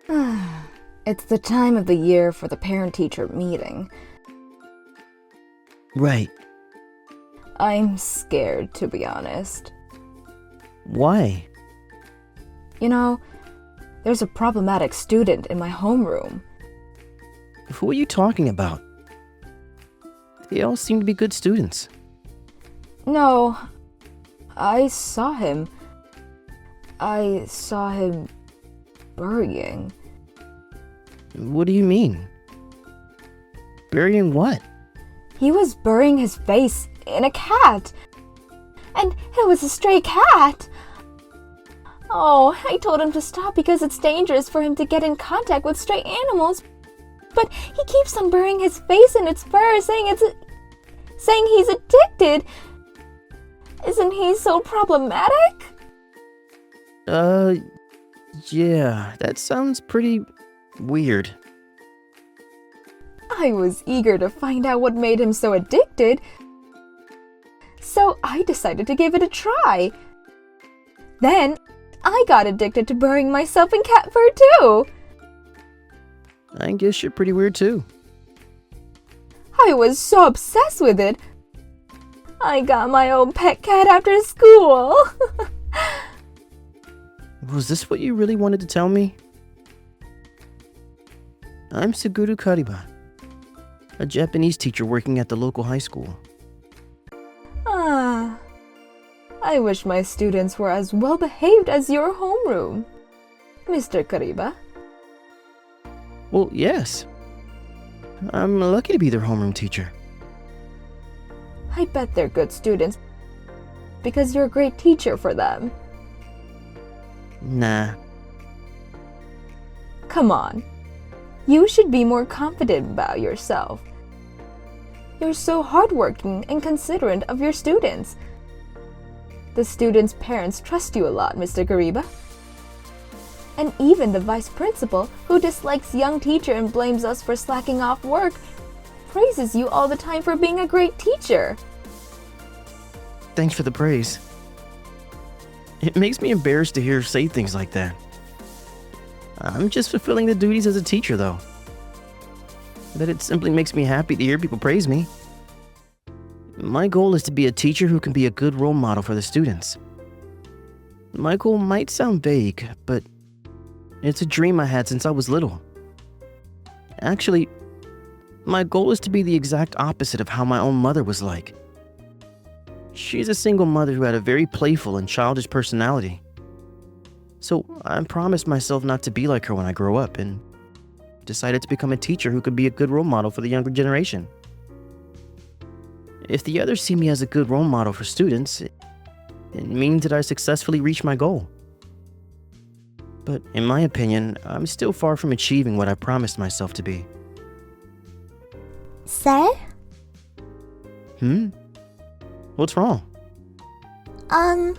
It's the time of the year for the parent-teacher meeting. Right. I'm scared, to be honest. Why? You know, there's a problematic student in my homeroom. Who are you talking about? They all seem to be good students. No, I saw him. I saw him burying. What do you mean? Burying what? He was burying his face in a cat. And it was a stray cat. Oh, I told him to stop because it's dangerous for him to get in contact with stray animals. But he keeps on burying his face in its fur, saying he's addicted. Isn't he so problematic? Yeah, that sounds pretty weird. I was eager to find out what made him so addicted, so I decided to give it a try. Then, I got addicted to burying myself in cat fur too. I guess you're pretty weird too. I was so obsessed with it. I got my own pet cat after school. Was this what you really wanted to tell me? I'm Suguru Kariba, a Japanese teacher working at the local high school. I wish my students were as well behaved as your homeroom, Mr. Kariba. Well, yes. I'm lucky to be their homeroom teacher. I bet they're good students because you're a great teacher for them. Nah. Come on. You should be more confident about yourself. You're so hardworking and considerate of your students. The students' parents trust you a lot, Mr. Kariba. And even the vice principal, who dislikes young teacher and blames us for slacking off work, praises you all the time for being a great teacher. Thanks for the praise. It makes me embarrassed to hear her say things like that. I'm just fulfilling the duties as a teacher, though. But it simply makes me happy to hear people praise me. My goal is to be a teacher who can be a good role model for the students. My goal might sound vague, but it's a dream I had since I was little. Actually, my goal is to be the exact opposite of how my own mother was like. She's a single mother who had a very playful and childish personality. So I promised myself not to be like her when I grow up and decided to become a teacher who could be a good role model for the younger generation. If the others see me as a good role model for students, it means that I successfully reached my goal. But in my opinion, I'm still far from achieving what I promised myself to be. Sir? What's wrong? I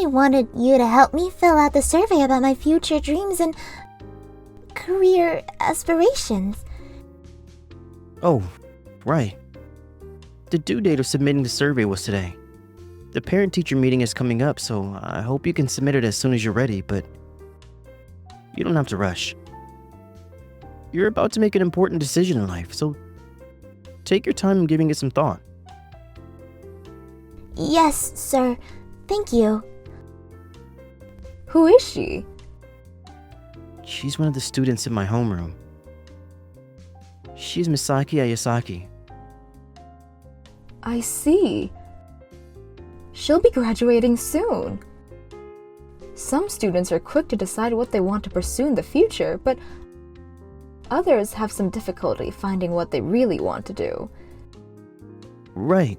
wanted you to help me fill out the survey about my future dreams and career aspirations. Oh, right. The due date of submitting the survey was today. The parent-teacher meeting is coming up, so I hope you can submit it as soon as you're ready, but you don't have to rush. You're about to make an important decision in life, so take your time in giving it some thought. Yes, sir. Thank you. Who is she? She's one of the students in my homeroom. She's Misaki Ayasaki. I see. She'll be graduating soon. Some students are quick to decide what they want to pursue in the future, but others have some difficulty finding what they really want to do. Right.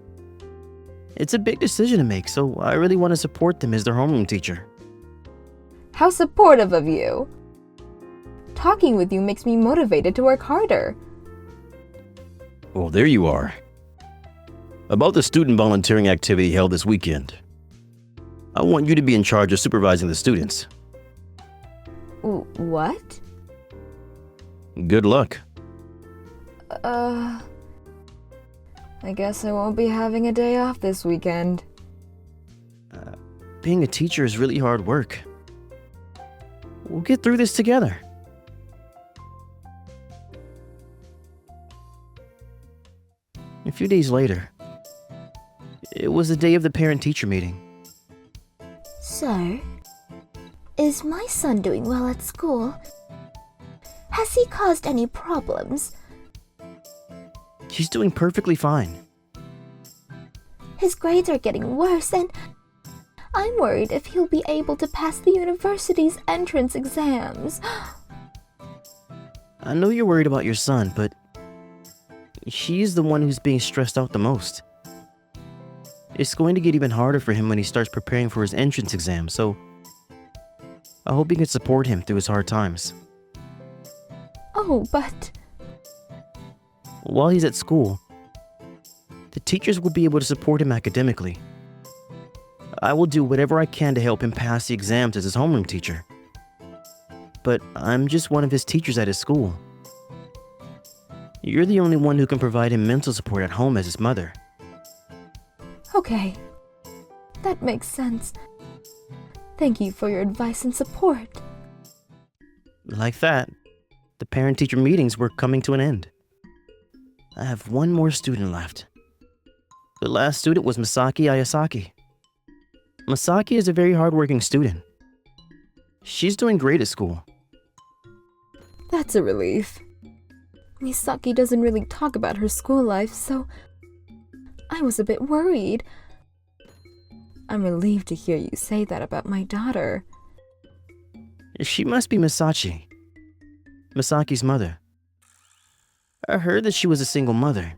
It's a big decision to make, so I really want to support them as their homeroom teacher. How supportive of you! Talking with you makes me motivated to work harder. Oh, there you are. About the student volunteering activity held this weekend. I want you to be in charge of supervising the students. What? Good luck. I guess I won't be having a day off this weekend. Being a teacher is really hard work. We'll get through this together. A few days later, it was the day of the parent-teacher meeting. Sir, is my son doing well at school? Has he caused any problems? He's doing perfectly fine. His grades are getting worse, and I'm worried if he'll be able to pass the university's entrance exams. I know you're worried about your son, but he's the one who's being stressed out the most. It's going to get even harder for him when he starts preparing for his entrance exam, so I hope you can support him through his hard times. Oh, but... While he's at school, the teachers will be able to support him academically. I will do whatever I can to help him pass the exams as his homeroom teacher. But I'm just one of his teachers at his school. You're the only one who can provide him mental support at home as his mother. Okay. That makes sense. Thank you for your advice and support. Like that, the parent-teacher meetings were coming to an end. I have one more student left. The last student was Misaki Ayasaki. Misaki is a very hardworking student. She's doing great at school. That's a relief. Misaki doesn't really talk about her school life, so I was a bit worried. I'm relieved to hear you say that about my daughter. She must be Misaki's mother. I heard that she was a single mother.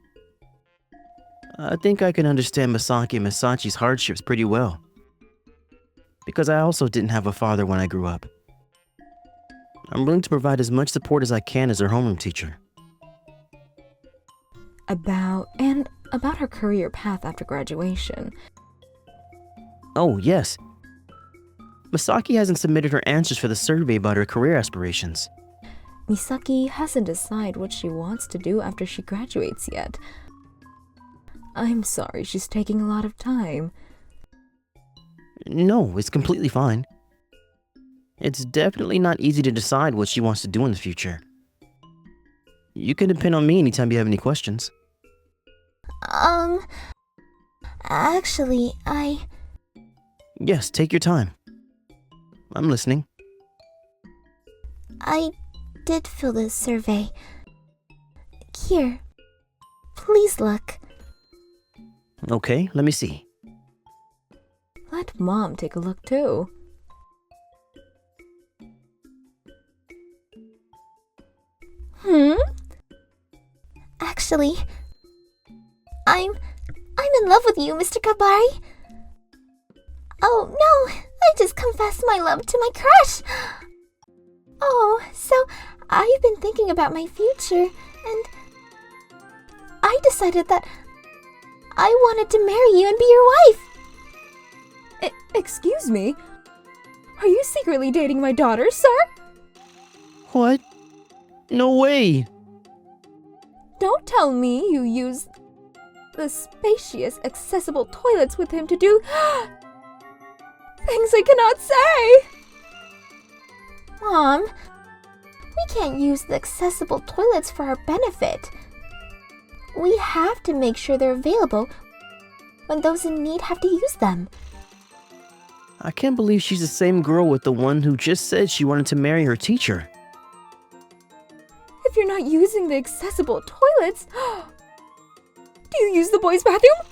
I think I can understand Misaki and Misachi's hardships pretty well, because I also didn't have a father when I grew up. I'm willing to provide as much support as I can as her homeroom teacher. About her career path after graduation. Oh, yes. Misaki hasn't submitted her answers for the survey about her career aspirations. Misaki hasn't decided what she wants to do after she graduates yet. I'm sorry she's taking a lot of time. No, it's completely fine. It's definitely not easy to decide what she wants to do in the future. You can depend on me anytime you have any questions. Actually, Yes, take your time. I'm listening. I did fill the survey. Here, please look. Okay, let me see. Let Mom take a look too. Actually, I'm in love with you, Mr. Kabari. Oh no, I just confessed my love to my crush. Oh, so I've been thinking about my future, and I decided that I wanted to marry you and be your wife. Excuse me? Are you secretly dating my daughter, sir? What? No way! Don't tell me you use the spacious, accessible toilets with him to do things I cannot say! Mom, we can't use the accessible toilets for our benefit. We have to make sure they're available when those in need have to use them. I can't believe she's the same girl with the one who just said she wanted to marry her teacher. If you're not using the accessible toilets, do you use the boys' bathroom?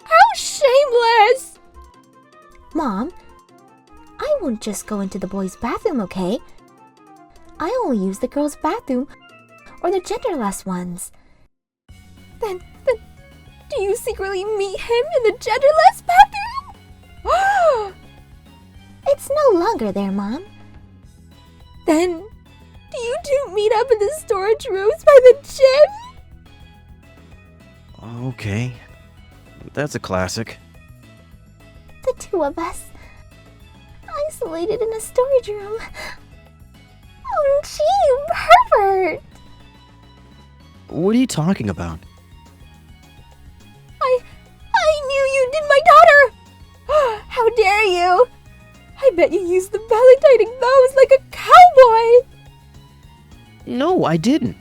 How shameless! Mom, I won't just go into the boys' bathroom, okay? I only use the girls' bathroom or the genderless ones. Then do you secretly meet him in the genderless bathroom? It's no longer there, Mom. Then do you two meet up in the storage rooms by the gym? Okay, that's a classic. The two of us, isolated in a storage room. Oh, gee, you pervert! What are you talking about? I knew you did my daughter! How dare you! I bet you used the validating those like a cowboy! No, I didn't.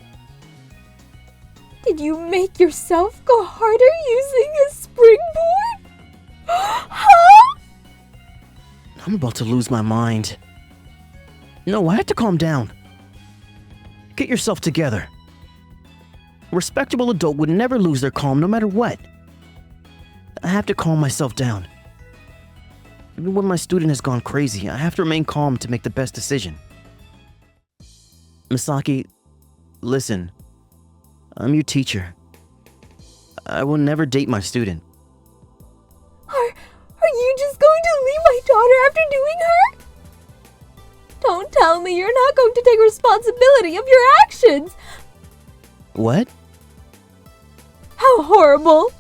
Did you make yourself go harder using a springboard? Huh? I'm about to lose my mind. No, I have to calm down. Get yourself together. A respectable adult would never lose their calm no matter what. I have to calm myself down. Even when my student has gone crazy, I have to remain calm to make the best decision. Misaki, listen. I'm your teacher. I will never date my student. Are you just going to leave my daughter after doing her? Don't tell me you're not going to take responsibility of your actions! What? How horrible!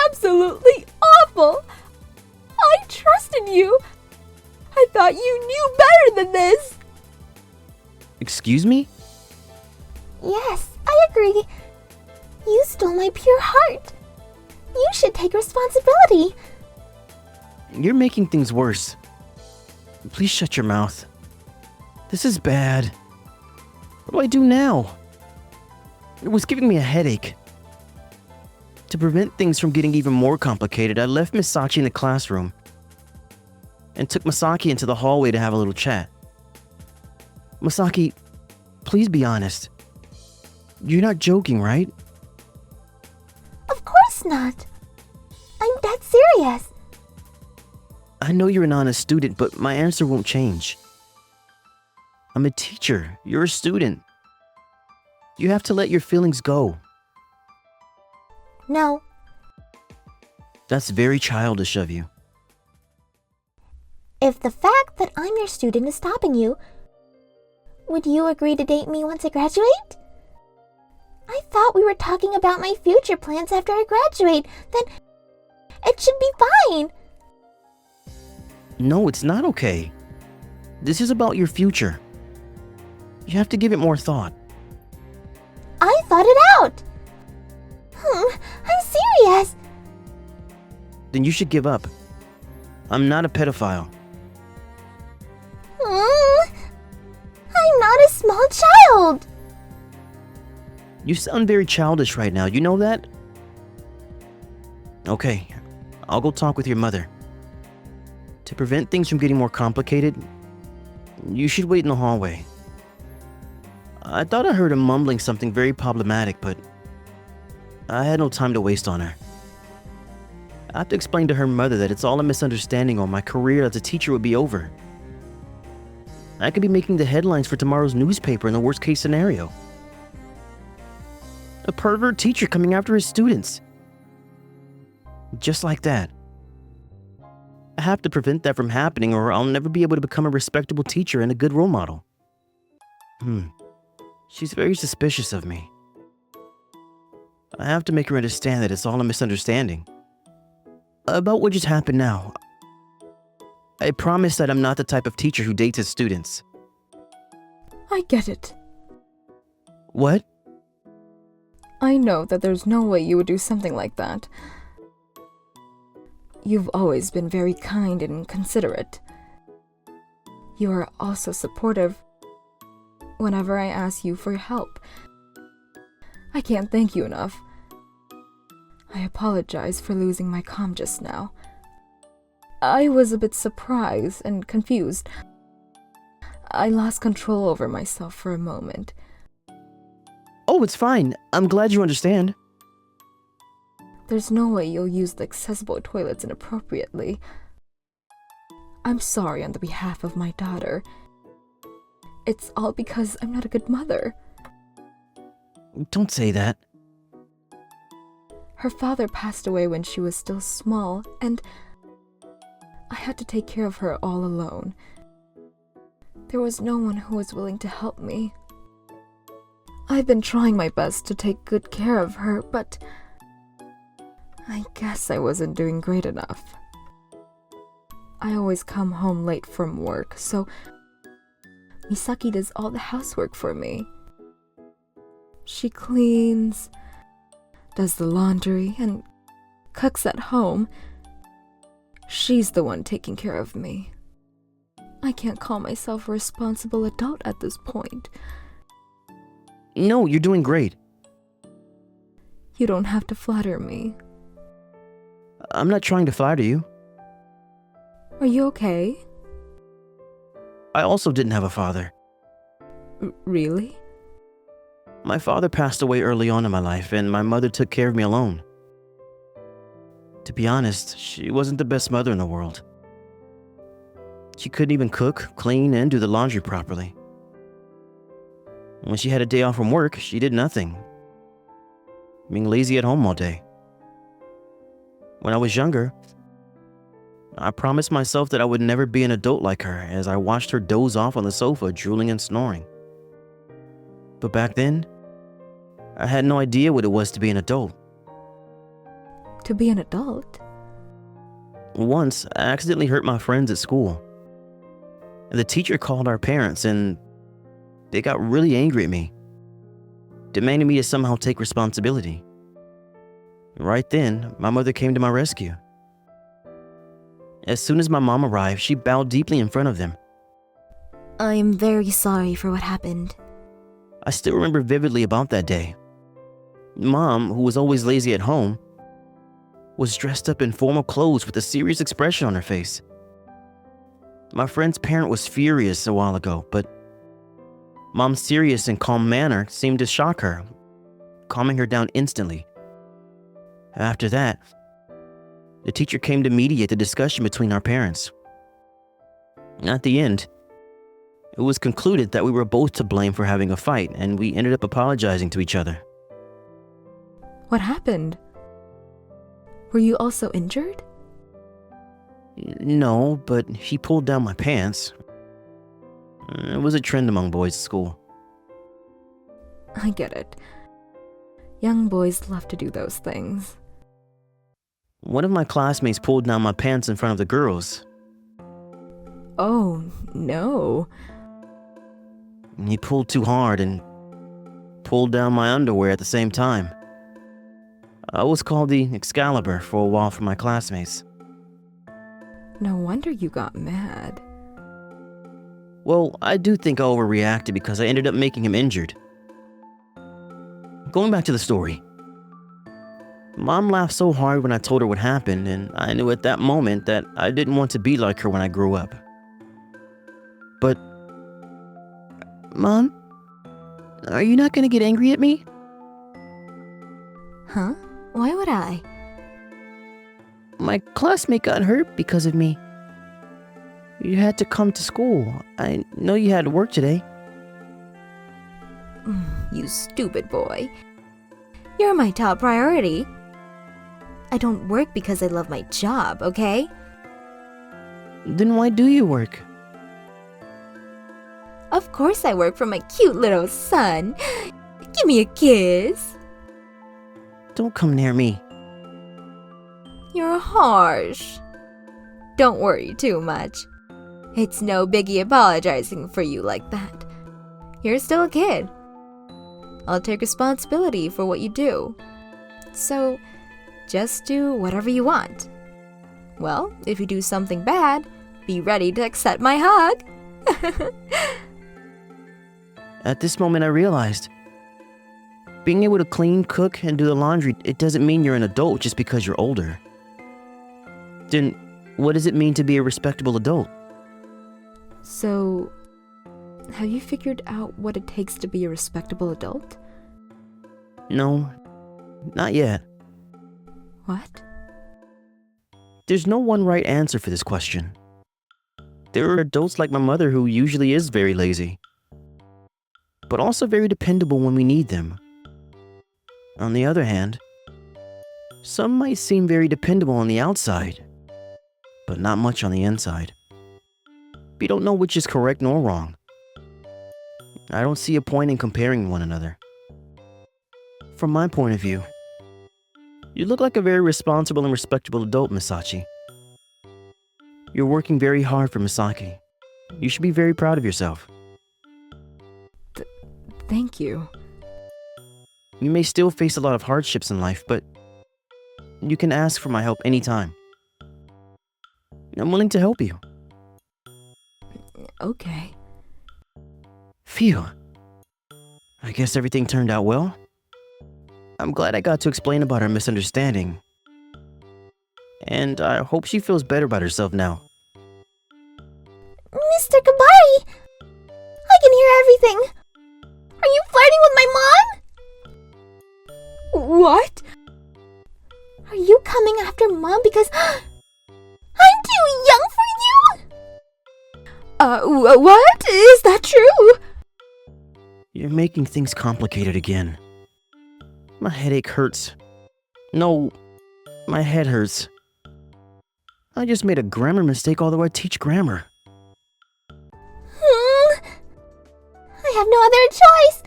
Absolutely awful! I trusted you! I thought you knew better than this! Excuse me? Yes, I agree. You stole my pure heart. You should take responsibility. You're making things worse. Please shut your mouth. This is bad. What do I do now? It was giving me a headache. To prevent things from getting even more complicated, I left Misaki in the classroom and took Misaki into the hallway to have a little chat. Misaki, please be honest. You're not joking, right? Of course not. I'm dead serious. I know you're an honest student, but my answer won't change. I'm a teacher. You're a student. You have to let your feelings go. No. That's very childish of you. If the fact that I'm your student is stopping you, would you agree to date me once I graduate? I thought we were talking about my future plans after I graduate. Then it should be fine. No, it's not okay. This is about your future. You have to give it more thought. I thought it out. I'm serious. Then you should give up. I'm not a pedophile. I'm not a small child. You sound very childish right now, you know that? Okay, I'll go talk with your mother. To prevent things from getting more complicated, you should wait in the hallway. I thought I heard her mumbling something very problematic, but I had no time to waste on her. I have to explain to her mother that it's all a misunderstanding or my career as a teacher would be over. I could be making the headlines for tomorrow's newspaper in the worst case scenario. A pervert teacher coming after his students. Just like that. I have to prevent that from happening or I'll never be able to become a respectable teacher and a good role model. She's very suspicious of me. I have to make her understand that it's all a misunderstanding. About what just happened now. I promise that I'm not the type of teacher who dates his students. I get it. What? I know that there's no way you would do something like that. You've always been very kind and considerate. You are also supportive whenever I ask you for help. I can't thank you enough. I apologize for losing my calm just now. I was a bit surprised and confused. I lost control over myself for a moment. Oh, it's fine. I'm glad you understand. There's no way you'll use the accessible toilets inappropriately. I'm sorry on the behalf of my daughter. It's all because I'm not a good mother. Don't say that. Her father passed away when she was still small, and I had to take care of her all alone. There was no one who was willing to help me. I've been trying my best to take good care of her, but I guess I wasn't doing great enough. I always come home late from work, so Misaki does all the housework for me. She cleans, does the laundry, and cooks at home. She's the one taking care of me. I can't call myself a responsible adult at this point. No, you're doing great. You don't have to flatter me. I'm not trying to flatter you. Are you okay? I also didn't have a father. Really? My father passed away early on in my life, and my mother took care of me alone. To be honest, she wasn't the best mother in the world. She couldn't even cook, clean, and do the laundry properly. When she had a day off from work, she did nothing, being lazy at home all day. When I was younger, I promised myself that I would never be an adult like her as I watched her doze off on the sofa, drooling and snoring. But back then, I had no idea what it was to be an adult. To be an adult? Once, I accidentally hurt my friends at school. The teacher called our parents and they got really angry at me, demanding me to somehow take responsibility. Right then, my mother came to my rescue. As soon as my mom arrived, she bowed deeply in front of them. I am very sorry for what happened. I still remember vividly about that day. Mom, who was always lazy at home, was dressed up in formal clothes with a serious expression on her face. My friend's parent was furious a while ago, but Mom's serious and calm manner seemed to shock her, calming her down instantly. After that, the teacher came to mediate the discussion between our parents. At the end, it was concluded that we were both to blame for having a fight, and we ended up apologizing to each other. What happened? Were you also injured? No, but he pulled down my pants. It was a trend among boys at school. I get it. Young boys love to do those things. One of my classmates pulled down my pants in front of the girls. Oh, no. He pulled too hard and pulled down my underwear at the same time. I was called the Excalibur for a while from my classmates. No wonder you got mad. Well, I do think I overreacted because I ended up making him injured. Going back to the story. Mom laughed so hard when I told her what happened, and I knew at that moment that I didn't want to be like her when I grew up. But, Mom, are you not going to get angry at me? Huh? Why would I? My classmate got hurt because of me. You had to come to school. I know you had work today. You stupid boy. You're my top priority. I don't work because I love my job, okay? Then why do you work? Of course I work for my cute little son. Give me a kiss. Don't come near me. You're harsh. Don't worry too much. It's no biggie apologizing for you like that. You're still a kid. I'll take responsibility for what you do. So, just do whatever you want. Well, if you do something bad, be ready to accept my hug. At this moment, I realized being able to clean, cook, and do the laundry, it doesn't mean you're an adult just because you're older. Then, what does it mean to be a respectable adult? So, have you figured out what it takes to be a respectable adult? No, not yet. What? There's no one right answer for this question. There are adults like my mother who usually is very lazy, but also very dependable when we need them. On the other hand, some might seem very dependable on the outside, but not much on the inside. We don't know which is correct nor wrong. I don't see a point in comparing one another. From my point of view, you look like a very responsible and respectable adult, Misaki. You're working very hard for Misaki. You should be very proud of yourself. Thank you. You may still face a lot of hardships in life, but you can ask for my help anytime. I'm willing to help you. Okay. Phew. I guess everything turned out well. I'm glad I got to explain about our misunderstanding. And I hope she feels better about herself now. Mr. Kabari! I can hear everything! Are you flirting with my mom? What? Are you coming after Mom because I'm too young for you? What? Is that true? You're making things complicated again. My headache hurts. No, my head hurts. I just made a grammar mistake although I teach grammar. I have no other choice.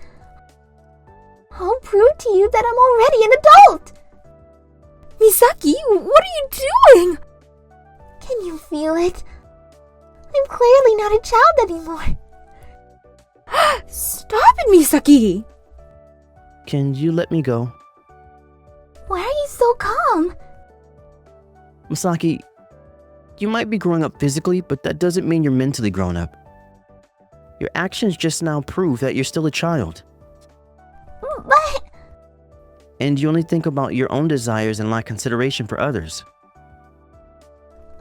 I'll prove to you that I'm already an adult. Misaki, what are you doing? Can you feel it? I'm clearly not a child anymore. Stop it, Misaki! Can you let me go? Why are you so calm? Misaki, you might be growing up physically, but that doesn't mean you're mentally grown up. Your actions just now prove that you're still a child. But... And you only think about your own desires and lack consideration for others.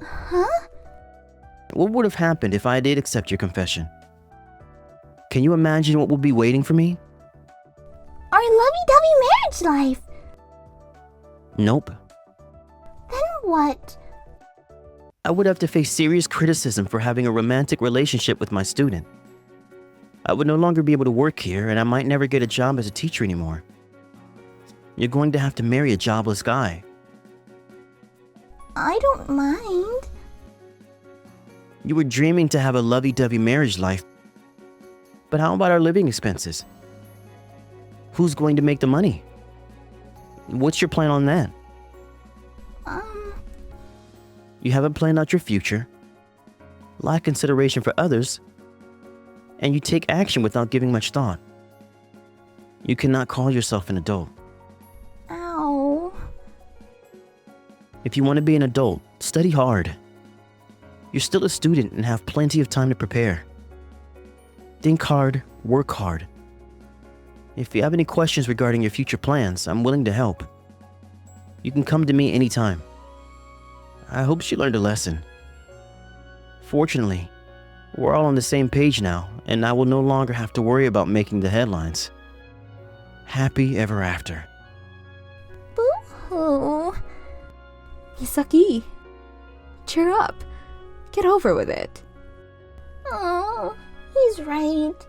Huh? What would have happened if I did accept your confession? Can you imagine what would be waiting for me? Our lovey-dovey marriage life. Nope. Then what? I would have to face serious criticism for having a romantic relationship with my student. I would no longer be able to work here, and I might never get a job as a teacher anymore. You're going to have to marry a jobless guy. I don't mind. You were dreaming to have a lovey-dovey marriage life. But how about our living expenses? Who's going to make the money? What's your plan on that? You haven't planned out your future, lack consideration for others, and you take action without giving much thought. You cannot call yourself an adult. Ow. If you want to be an adult, study hard. You're still a student and have plenty of time to prepare. Think hard, work hard. If you have any questions regarding your future plans, I'm willing to help. You can come to me anytime. I hope she learned a lesson. Fortunately, we're all on the same page now, and I will no longer have to worry about making the headlines. Happy ever after. Boo-hoo. Misaki, cheer up. Get over with it. Oh, he's right.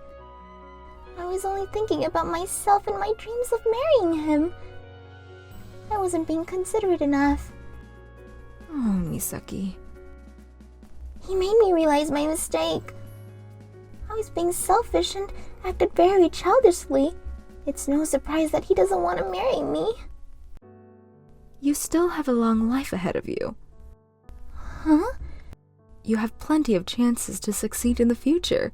I was only thinking about myself and my dreams of marrying him. I wasn't being considerate enough. Oh, Misaki. He made me realize my mistake. I was being selfish and acted very childishly. It's no surprise that he doesn't want to marry me. You still have a long life ahead of you. Huh? You have plenty of chances to succeed in the future.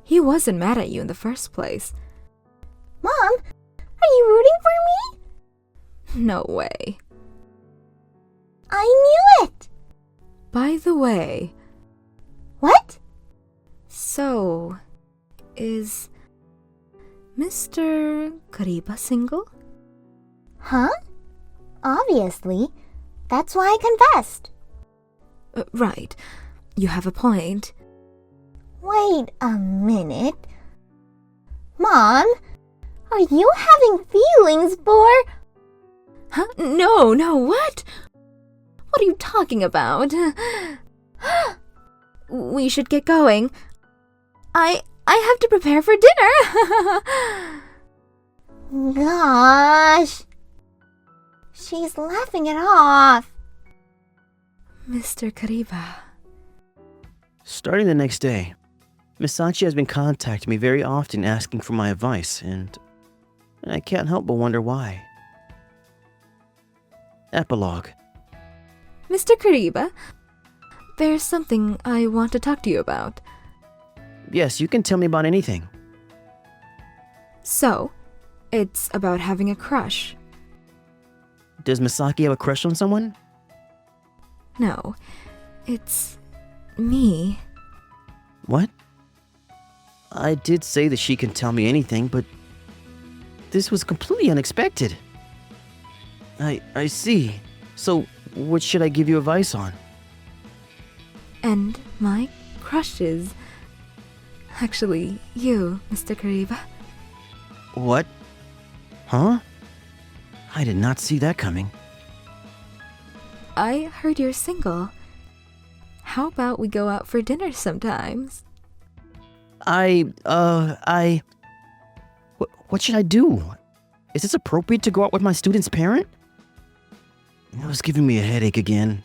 He wasn't mad at you in the first place. Mom, are you rooting for me? No way. I knew it! By the way... What? So... is... Mr. Kariba single? Huh? Obviously. That's why I confessed. Right. You have a point. Wait a minute. Mom, are you having feelings for... Huh? No, what? What are you talking about? We should get going. I have to prepare for dinner. Gosh. She's laughing it off. Mr. Kariba. Starting the next day, Misaki has been contacting me very often asking for my advice, and I can't help but wonder why. Epilogue. Mr. Kariba, there's something I want to talk to you about. Yes, you can tell me about anything. So, it's about having a crush. Does Misaki have a crush on someone? No, it's me. What? I did say that she can tell me anything, but this was completely unexpected. I see. So, what should I give you advice on? And my crushes. Actually, you, Mr. Kariba. What? Huh? I did not see that coming. I heard you're single. How about we go out for dinner sometimes? What should I do? Is this appropriate to go out with my student's parent? It was giving me a headache again.